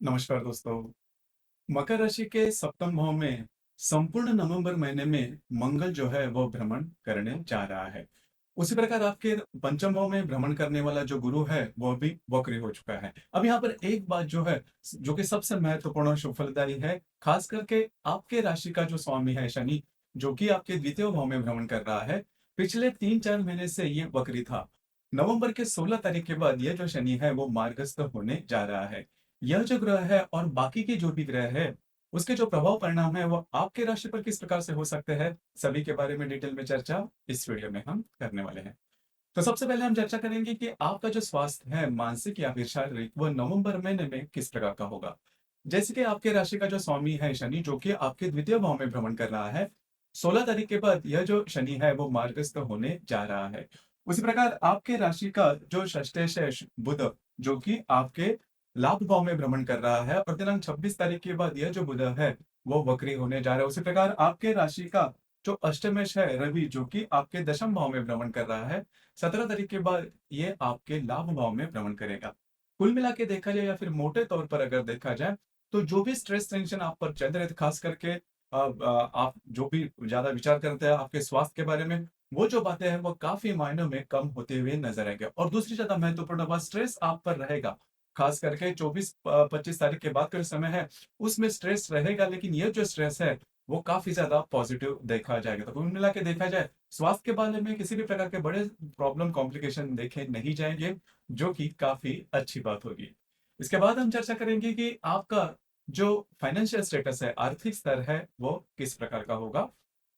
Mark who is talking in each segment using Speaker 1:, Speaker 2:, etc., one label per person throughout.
Speaker 1: नमस्कार दोस्तों। मकर राशि के सप्तम भाव में संपूर्ण नवंबर महीने में मंगल जो है वो भ्रमण करने जा रहा है। उसी प्रकार आपके पंचम भाव में भ्रमण करने वाला जो गुरु है वो भी वक्री हो चुका है। अब यहाँ पर एक बात जो है जो कि सबसे महत्वपूर्ण और शुभ फलदायी है, खास करके आपके राशि का जो स्वामी है शनि, जो कि आपके द्वितीय भाव में भ्रमण कर रहा है। पिछले 3-4 महीने से ये वक्री था। नवंबर के 16 तारीख के बाद ये जो शनि है वो मार्गस्थ होने जा रहा है। यह जो ग्रह है और बाकी के जो भी ग्रह है, उसके जो प्रभाव परिणाम है वो आपके राशि पर किस प्रकार से हो सकते हैं, सभी के बारे में डिटेल में चर्चा इस वीडियो में हम करने वाले हैं। तो सबसे पहले हम चर्चा करेंगे कि आपका जो स्वास्थ्य है, मानसिक या फिर शारीरिक, वो नवंबर महीने में किस प्रकार का होगा। जैसे कि आपके राशि का जो स्वामी है शनि, जो कि आपके द्वितीय भाव में भ्रमण कर रहा है, 16 तारीख के बाद यह जो शनि है वो मार्गस्थ होने जा रहा है। उसी प्रकार आपके राशि का जो षष्ठेश है बुध, जो कि आपके लाभ भाव में भ्रमण कर रहा है, और दिनांक 26 तारीख के बाद यह जो बुध है वो वक्री होने जा रहा है। उसी प्रकार आपके राशि का जो अष्टमेश है रवि, जो कि आपके दशम भाव में भ्रमण कर रहा है, 17 तारीख के बाद ये आपके लाभ भाव में भ्रमण करेगा। कुल मिला के देखा जाए या फिर मोटे तौर पर अगर देखा जाए, तो जो भी स्ट्रेस टेंशन आप पर चल रहे थे, खास करके आप जो भी ज्यादा विचार करते हैं आपके स्वास्थ्य के बारे में, वो जो बातें हैं वो काफी मायनों में कम होते हुए नजर आएंगे। और दूसरी ज्यादा महत्वपूर्ण बात, स्ट्रेस आप पर रहेगा। खास करके 24-25 तारीख के बाद का जो समय है उसमें स्ट्रेस रहेगा, लेकिन ये जो स्ट्रेस है वो काफी ज्यादा पॉजिटिव देखा जाएगा। तो कुल मिला के देखा जाए, स्वास्थ्य के बारे में किसी भी प्रकार के बड़े प्रॉब्लम कॉम्प्लिकेशन देखे नहीं जाएंगे, जो कि काफी अच्छी बात होगी। इसके बाद हम चर्चा करेंगे कि आपका जो फाइनेंशियल स्टेटस है, आर्थिक स्तर है, वो किस प्रकार का होगा।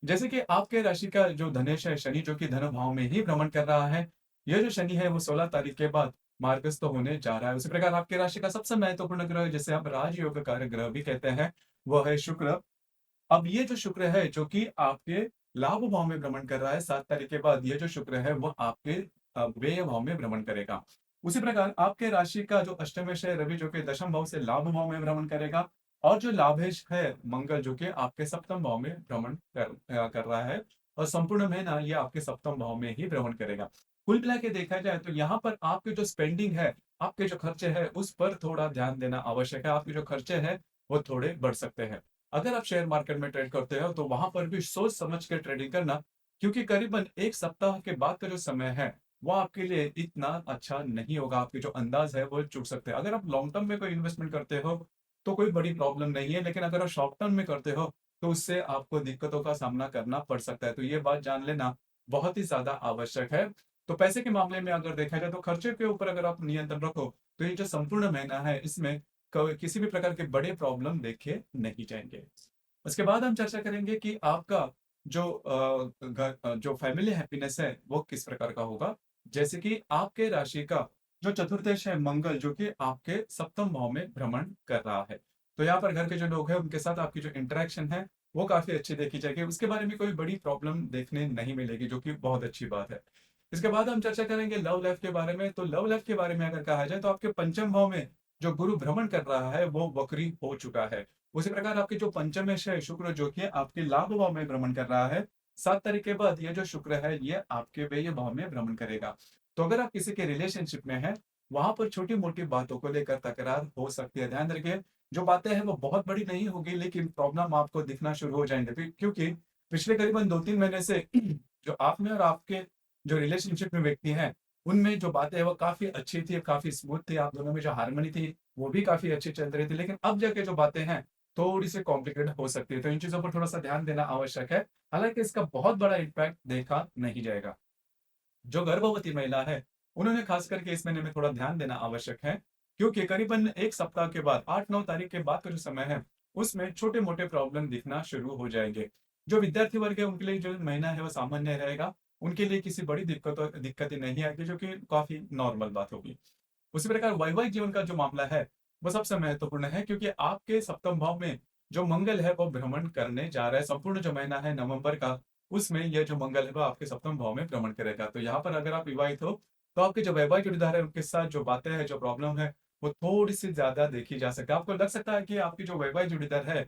Speaker 1: जैसे कि आपके राशि का जो धनेश है शनि, जो कि धन भाव में ही भ्रमण कर रहा है, यह जो शनि है वो 16 तारीख के बाद मार्गस्थ होने जा रहा है। उसी प्रकार आपके राशि का सबसे महत्वपूर्ण ग्रह, जिसे आप राजयोग कारक ग्रह भी कहते हैं, वो है शुक्र। अब ये जो शुक्र है जो कि आपके लाभ भाव में भ्रमण कर रहा है, 7 तारीख के बाद ये जो शुक्र है वो आपके व्यय भाव में भ्रमण करेगा। उसी प्रकार आपके राशि का जो अष्टमेश है रवि, जो कि दशम भाव से लाभ भाव में भ्रमण करेगा, और जो लाभेश है मंगल, जो कि आपके सप्तम भाव में भ्रमण कर रहा है, और संपूर्ण महीना ये आपके सप्तम भाव में ही भ्रमण करेगा। कुल मिला के देखा जाए तो यहाँ पर आपके जो स्पेंडिंग है, आपके जो खर्चे हैं, उस पर थोड़ा ध्यान देना आवश्यक है। आपके जो खर्चे हैं वो थोड़े बढ़ सकते हैं। अगर आप शेयर मार्केट में ट्रेड करते हो तो वहां पर भी सोच समझ के ट्रेडिंग करना, क्योंकि करीबन एक सप्ताह के बाद का जो समय है वो आपके लिए इतना अच्छा नहीं होगा। आपके जो अंदाज है वो चूक सकते हैं। अगर आप लॉन्ग टर्म में कोई इन्वेस्टमेंट करते हो तो कोई बड़ी प्रॉब्लम नहीं है, लेकिन अगर आप शॉर्ट टर्म में करते हो तो उससे आपको दिक्कतों का सामना करना पड़ सकता है। तो ये बात जान लेना बहुत ही ज्यादा आवश्यक है। तो पैसे के मामले में अगर देखा जाए तो खर्चे के ऊपर अगर आप नियंत्रण रखो, तो ये जो संपूर्ण महीना है इसमें किसी भी प्रकार के बड़े प्रॉब्लम देखे नहीं जाएंगे। उसके बाद हम चर्चा करेंगे कि आपका जो जो फैमिली हैप्पीनेस है वो किस प्रकार का होगा। जैसे कि आपके राशि का जो चतुर्दश है मंगल, जो कि आपके सप्तम भाव में भ्रमण कर रहा है, तो यहाँ पर घर के जो लोग हैं उनके साथ आपकी जो इंटरेक्शन है वो काफी अच्छी देखी जाएगी। उसके बारे में कोई बड़ी प्रॉब्लम देखने नहीं मिलेगी, जो कि बहुत अच्छी बात है। इसके बाद हम चर्चा करेंगे लव लाइफ के बारे में। तो लव लाइफ के बारे में अगर कहा जाए तो आपके पंचम भाव में जो गुरु भ्रमण कर रहा है वो वक्री हो चुका है। उसी प्रकार आपके जो पंचमेश है शुक्र, जो कि आपके लाभ भाव में भ्रमण कर रहा है, 7 तारीख के बाद ये जो शुक्र है ये आपके व्यय भाव में भ्रमण करेगा। तो अगर आप किसी के रिलेशनशिप में हैं, वहां पर छोटी मोटी बातों को लेकर तकरार हो सकती है। ध्यान रखिए, जो बातें हैं वो बहुत बड़ी नहीं होगी, लेकिन प्रॉब्लम आपको दिखना शुरू हो जाएंगे। क्योंकि पिछले करीबन 2-3 महीने से जो आप में और आपके जो रिलेशनशिप में व्यक्ति हैं, उनमें जो बातें हैं वो काफी अच्छी थी, काफी स्मूथ थी, आप दोनों में जो हार्मनी थी वो भी काफी अच्छी चल रही थी। लेकिन अब जाके जो बातें हैं थोड़ी सी कॉम्प्लिकेटेड हो सकती है, तो इन चीजों पर थोड़ा सा ध्यान देना आवश्यक है। हालांकि इसका बहुत बड़ा इम्पैक्ट देखा नहीं जाएगा। जो गर्भवती महिला है उन्होंने खास करके इस महीने में थोड़ा ध्यान देना आवश्यक है, क्योंकि करीबन एक सप्ताह के बाद 8-9 तारीख के बाद का जो समय है उसमें छोटे मोटे प्रॉब्लम दिखना शुरू हो जाएंगे। जो विद्यार्थी वर्ग है उनके लिए जो महीना है वो सामान्य रहेगा। उनके लिए किसी बड़ी दिक्कतें नहीं आएगी, जो कि काफी नॉर्मल बात होगी। उसी प्रकार वैवाहिक जीवन का जो मामला है वो सबसे महत्वपूर्ण है, क्योंकि आपके सप्तम भाव में जो मंगल है वो भ्रमण करने जा रहा है। संपूर्ण जो महीना है नवंबर का, उसमें यह जो मंगल है वो आपके सप्तम भाव में भ्रमण करेगा। तो यहाँ पर अगर आप विवाहित हो तो आपके जो वैवाहिक जोड़ीदार है उनके साथ जो बातें हैं, जो प्रॉब्लम है, वो थोड़ी सी ज्यादा देखी जा सकती है। आपको लग सकता है कि आपकी जो वैवाहिक जोड़ीदार है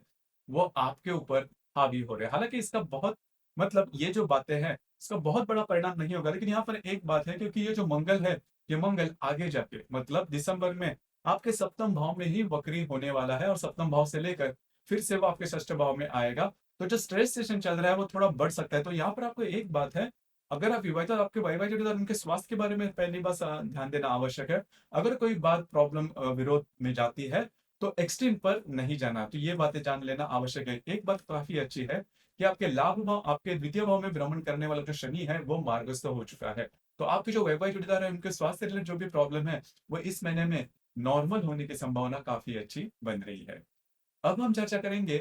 Speaker 1: वो आपके ऊपर हावी हो रहे हैं। हालांकि इसका बहुत मतलब ये जो बातें हैं इसका बहुत बड़ा परिणाम नहीं होगा, लेकिन यहाँ पर एक बात है, क्योंकि ये जो मंगल है ये मंगल आगे जाके मतलब दिसंबर में आपके सप्तम भाव में ही वक्री होने वाला है और सप्तम भाव से लेकर फिर से वो आपके षष्ठ भाव में आएगा। तो जो स्ट्रेस सेशन चल रहा है वो थोड़ा बढ़ सकता है। तो यहाँ पर आपको एक बात है, अगर आप विवाहित हो, आपके वैवाहिक जोड़ीदार उनके स्वास्थ्य के बारे में पहली बात ध्यान देना आवश्यक है। अगर कोई बात प्रॉब्लम विरोध में जाती है तो एक्सट्रीम पर नहीं जाना। तो ये बातें जान लेना आवश्यक है। एक बात काफी अच्छी है कि आपके लाभ भाव, आपके द्वितीय भाव में भ्रमण करने वाला जो शनि है वो मार्गस्थ हो चुका है। तो आपके जो वैवाहिक जोड़ीदार है उनके स्वास्थ्य रिलेटेड जो भी प्रॉब्लम है वो इस महीने में नॉर्मल होने की संभावना काफी अच्छी बन रही है। अब हम चर्चा करेंगे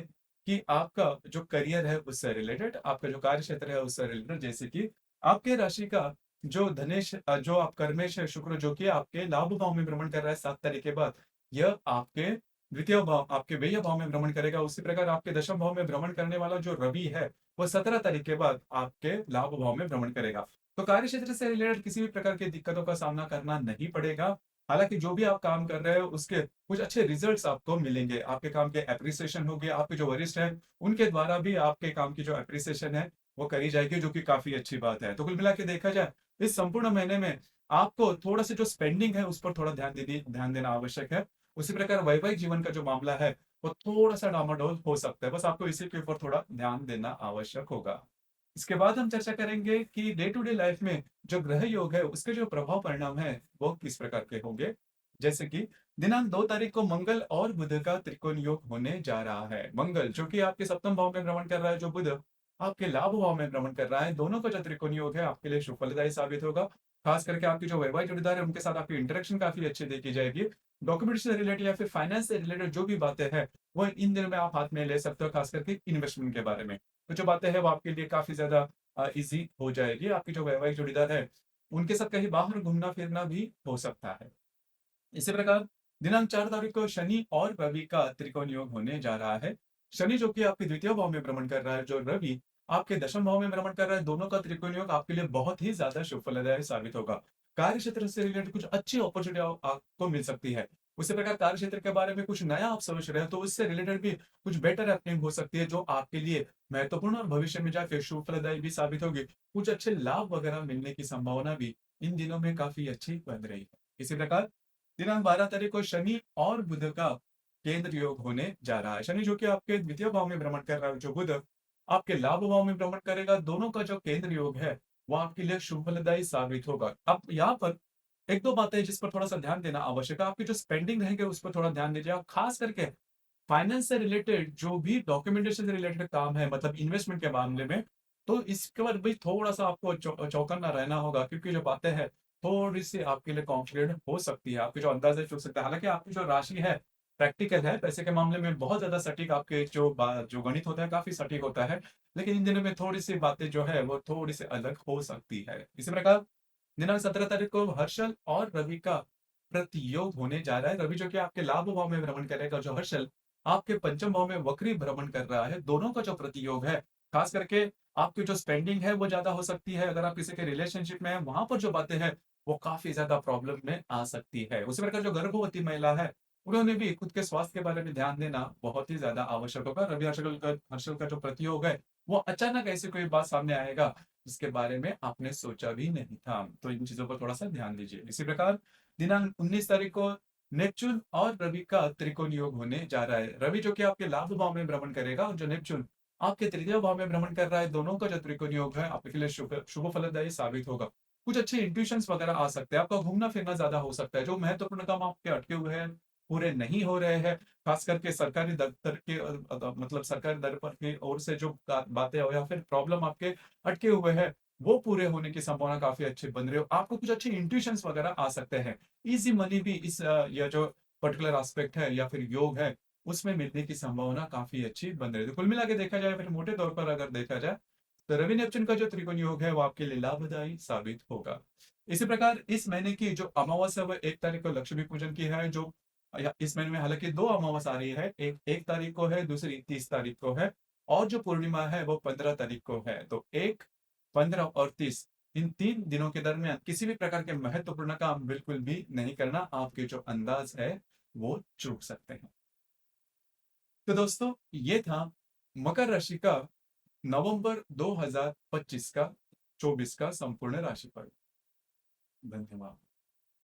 Speaker 1: कि आपका जो करियर है उससे रिलेटेड, आपका जो कार्य क्षेत्र है उससे रिलेटेड, जैसे कि आपके राशि का जो धनेश जो आप कर्मेश है शुक्र, जो कि आपके लाभ भाव में भ्रमण कर रहा है 7 तारीख के बाद, यह आपके द्वितीय भाव, आपके व्यय भाव में भ्रमण करेगा। उसी प्रकार आपके दशम भाव में भ्रमण करने वाला जो रवि है वो 17 तारीख के बाद आपके लाभ भाव में भ्रमण करेगा। तो कार्य क्षेत्र से रिलेटेड किसी भी प्रकार की दिक्कतों का सामना करना नहीं पड़ेगा। हालांकि जो भी आप काम कर रहे हो उसके कुछ अच्छे रिजल्ट्स आपको मिलेंगे। आपके काम के एप्रिसिएशन होगी, आपके जो वरिष्ठ हैं उनके द्वारा भी आपके काम की जो एप्रिसिएशन है वो करी जाएगी, जो कि काफी अच्छी बात है। तो कुल मिला के देखा जाए इस संपूर्ण महीने में आपको थोड़ा सा जो स्पेंडिंग है उस पर थोड़ा ध्यान देना आवश्यक है। उसी प्रकार वैवाहिक जीवन का जो मामला है वो थोड़ा सा डामाडोल हो सकता है, बस आपको इसी के ऊपर थोड़ा ध्यान देना आवश्यक होगा। इसके बाद हम चर्चा करेंगे कि डे टू डे लाइफ में जो ग्रह योग है उसके जो प्रभाव परिणाम है वो किस प्रकार के होंगे। जैसे कि दिनांक 2 तारीख को मंगल और बुध का त्रिकोण योग होने जा रहा है। मंगल जो कि आपके सप्तम भाव में भ्रमण कर रहा है, जो बुध आपके लाभ भाव में भ्रमण कर रहा है, दोनों का जो त्रिकोण योग है आपके लिए शुभ फलदायी साबित होगा। खास करके आपकी जो वैवाहिक जोड़ीदार है उनके साथ आपकी इंटरेक्शन काफी अच्छी देखी जाएगी। डॉक्यूमेंट से रिलेटेड या फिर फाइनेंस से रिलेटेड जो भी बातें हैं वो इन दिनों में आप हाथ में ले सकते हो, खास करके इन्वेस्टमेंट के बारे में। तो जो बातें हैं वो आपके लिए काफी ज्यादा इजी हो जाएगी। आपकी जो वैवाहिक जोड़ीदार है उनके साथ कहीं बाहर घूमना फिरना भी हो सकता है। इसी प्रकार दिनांक 4 तारीख को शनि और रवि का त्रिकोण योग होने जा रहा है। शनि जो कि आपके द्वितीय भाव में भ्रमण कर रहा है, जो रवि आपके दशम भाव में भ्रमण कर रहा है, दोनों का त्रिकोण योग आपके लिए बहुत ही ज्यादा शुभ फलदायी साबित होगा। कार्य क्षेत्र से रिलेटेड कुछ अच्छी अपॉर्चुनिटी आपको मिल सकती है। उसी प्रकार कार्य क्षेत्र के बारे में कुछ नया आप सोच रहे हो तो उससे रिलेटेड भी कुछ बेटर अपनी हो सकती है, जो आपके लिए महत्वपूर्ण और भविष्य में जाकर शुभ फलदायी भी साबित होगी। कुछ अच्छे लाभ वगैरह मिलने की संभावना भी इन दिनों में काफी अच्छी बन रही है। इसी प्रकार दिनांक 12 तारीख को शनि और बुध का केंद्र योग होने जा रहा है। शनि जो कि आपके द्वितीय भाव में भ्रमण कर रहा है, जो बुध आपके लाभ भाव में भ्रमण करेगा, दोनों का जो केंद्र योग है वो आपके लिए शुभ फलदायी साबित होगा। अब यहाँ पर एक दो बातें हैं जिस पर थोड़ा सा ध्यान देना आवश्यक है। आपकी जो स्पेंडिंग रहेंगे उस पर थोड़ा ध्यान दीजिए। आप खास करके फाइनेंस से रिलेटेड जो भी डॉक्यूमेंटेशन से रिलेटेड काम है, मतलब इन्वेस्टमेंट के मामले में, तो इसके बाद भी थोड़ा सा आपको चौकन्ना रहना होगा, क्योंकि जो बातें हैं थोड़ी सी आपके लिए कॉम्प्लिकेटेड हो सकती है। आपके जो अंदाजे चूक सकता है। हालांकि आपकी जो राशि है प्रैक्टिकल है, पैसे के मामले में बहुत ज्यादा सटीक आपके जो गणित होता है काफी सटीक होता है। लेकिन इन दिनों में थोड़ी सी बातें जो है वो थोड़ी सी अलग हो सकती है। इसी प्रकार दिनांक 17 तारीख को हर्षल और रवि का प्रतियोग होने जा रहा है। रवि जो कि आपके लाभ भाव में भ्रमण करेगा, जो हर्षल आपके पंचम भाव में वक्री भ्रमण कर रहा है। दोनों का जो प्रतियोग है, खास करके आपकी जो स्पेंडिंग है वो ज्यादा हो सकती है। अगर आप किसी के रिलेशनशिप में है वहां पर जो बातें हैं वो काफी ज्यादा प्रॉब्लम में आ सकती है। उसी प्रकार जो गर्भवती महिला है उन्होंने भी खुद के स्वास्थ्य के बारे में ध्यान देना बहुत ही ज्यादा आवश्यक होगा। रवि हर्षल का जो प्रतियोग है वो अचानक ऐसी कोई बात सामने आएगा जिसके बारे में आपने सोचा भी नहीं था। तो इन चीजों पर थोड़ा सा ध्यान दीजिए। इसी प्रकार दिनांक 19 तारीख को नेपच्यून और रवि का त्रिकोण योग होने जा रहा है। रवि जो कि आपके लाभ भाव में भ्रमण करेगा और जो नेपच्यून आपके तृतीय भाव में भ्रमण कर रहा है, दोनों का जो त्रिकोण योग है आपके लिए शुभ शुभ फलदायी साबित होगा। कुछ अच्छे इंट्यूशंस वगैरह आ सकते हैं। आपका घूमना फिरना ज्यादा हो सकता है। जो महत्वपूर्ण काम आपके अटके हुए हैं, पूरे नहीं हो रहे हैं, खास करके सरकारी दफ्तर के मतलब सरकारी दफ्तर की ओर से जो बातें हो या फिर प्रॉब्लम आपके अटके हुए हैं वो पूरे होने की संभावना काफी अच्छी बन रही हो। आपको कुछ अच्छे इंट्यूशंस वगैरह आ सकते हैं। इजी मनी भी इस यह जो पर्टिकुलर एस्पेक्ट है या फिर योग है उसमें मिलने की संभावना काफी अच्छी बन रही है। तो कुल मिला के देखा जाए, फिर मोटे तौर पर अगर देखा जाए तो रवि नेपच्यून का जो त्रिकोण योग है वो आपके लिए लाभदायी साबित होगा। इसी प्रकार इस महीने की जो अमावस्या है वो 1 तारीख को लक्ष्मी पूजन की है। जो इस महीने में हालांकि दो अमावस्या आ रही है, एक 1 तारीख को है, दूसरी 30 तारीख को है, और जो पूर्णिमा है वो 15 तारीख को है। तो 1, 15 और 30, इन 3 दिनों के दरमियान किसी भी प्रकार के महत्वपूर्ण काम बिल्कुल भी नहीं करना। आपके जो अंदाज है वो चूक सकते हैं। तो दोस्तों ये था मकर राशि का नवंबर 2025 का 24 का संपूर्ण राशिफल। धन्यवाद।